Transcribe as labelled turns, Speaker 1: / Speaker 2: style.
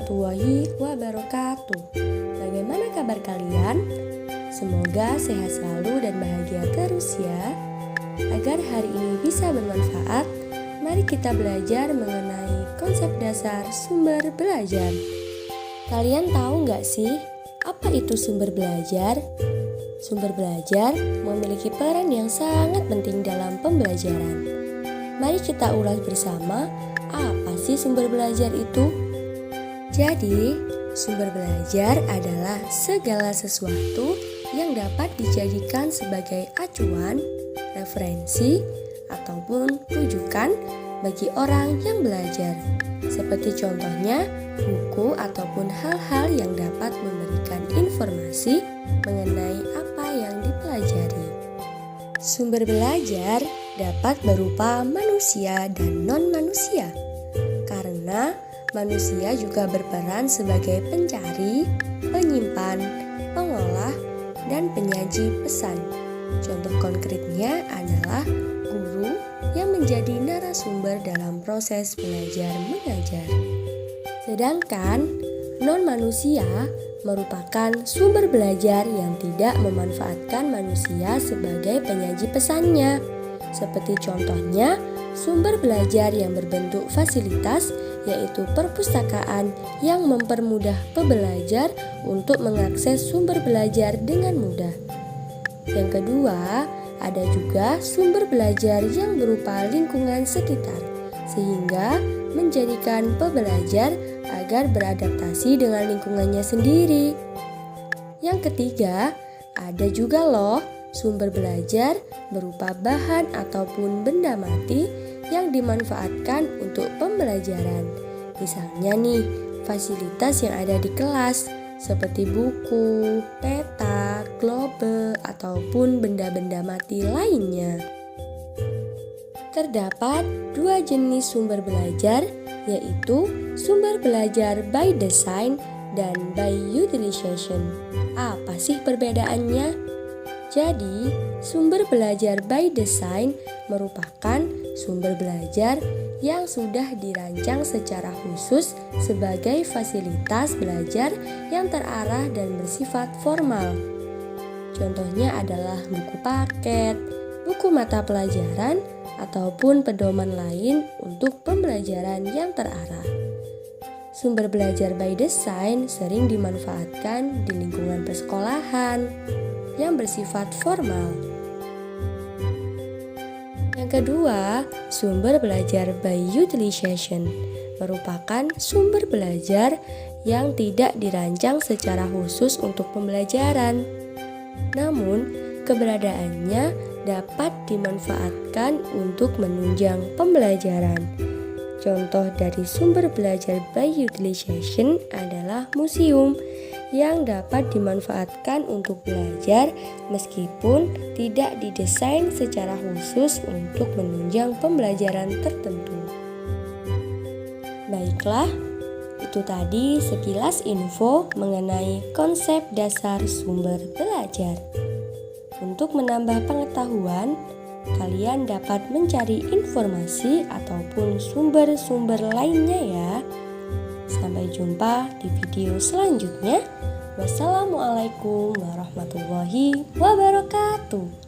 Speaker 1: warahmatullahi wabarakatuh. Bagaimana kabar kalian? Semoga sehat selalu dan bahagia terus ya. Agar hari ini bisa bermanfaat, mari kita belajar mengenai konsep dasar sumber belajar. Kalian tahu nggak sih, apa itu sumber belajar? Sumber belajar memiliki peran yang sangat penting dalam pembelajaran. Mari kita ulas bersama, apa sih sumber belajar itu? Jadi, sumber belajar adalah segala sesuatu yang dapat dijadikan sebagai acuan, referensi, ataupun rujukan bagi orang yang belajar. Seperti contohnya, buku ataupun hal-hal yang dapat memberikan informasi mengenai apa yang dipelajari. Sumber belajar dapat berupa manusia dan non-manusia, karena manusia juga berperan sebagai pencari, penyimpan, pengolah, dan penyaji pesan. Contoh konkretnya adalah guru yang menjadi narasumber dalam proses belajar mengajar. Sedangkan non-manusia merupakan sumber belajar yang tidak memanfaatkan manusia sebagai penyaji pesannya. Seperti contohnya, sumber belajar yang berbentuk fasilitas, yaitu perpustakaan yang mempermudah pembelajar untuk mengakses sumber belajar dengan mudah. Yang kedua, ada juga sumber belajar yang berupa lingkungan sekitar, sehingga menjadikan pembelajar agar beradaptasi dengan lingkungannya sendiri. Yang ketiga, ada juga loh sumber belajar berupa bahan ataupun benda mati yang dimanfaatkan untuk pembelajaran. Misalnya nih, fasilitas yang ada di kelas seperti buku, peta, globe, ataupun benda-benda mati lainnya. Terdapat dua jenis sumber belajar, yaitu sumber belajar by design dan by utilization. Apa sih perbedaannya? Jadi, sumber belajar by design merupakan sumber belajar yang sudah dirancang secara khusus sebagai fasilitas belajar yang terarah dan bersifat formal. Contohnya adalah buku paket, buku mata pelajaran, ataupun pedoman lain untuk pembelajaran yang terarah. Sumber belajar by design sering dimanfaatkan di lingkungan persekolahan yang bersifat formal. Yang kedua, sumber belajar by utilization merupakan sumber belajar yang tidak dirancang secara khusus untuk pembelajaran. Namun, keberadaannya dapat dimanfaatkan untuk menunjang pembelajaran. Contoh dari sumber belajar by utilization adalah museum yang dapat dimanfaatkan untuk belajar meskipun tidak didesain secara khusus untuk menunjang pembelajaran tertentu. Baiklah, itu tadi sekilas info mengenai konsep dasar sumber belajar. Untuk menambah pengetahuan, kalian dapat mencari informasi ataupun sumber-sumber lainnya ya. Sampai jumpa di video selanjutnya. Wassalamualaikum warahmatullahi wabarakatuh.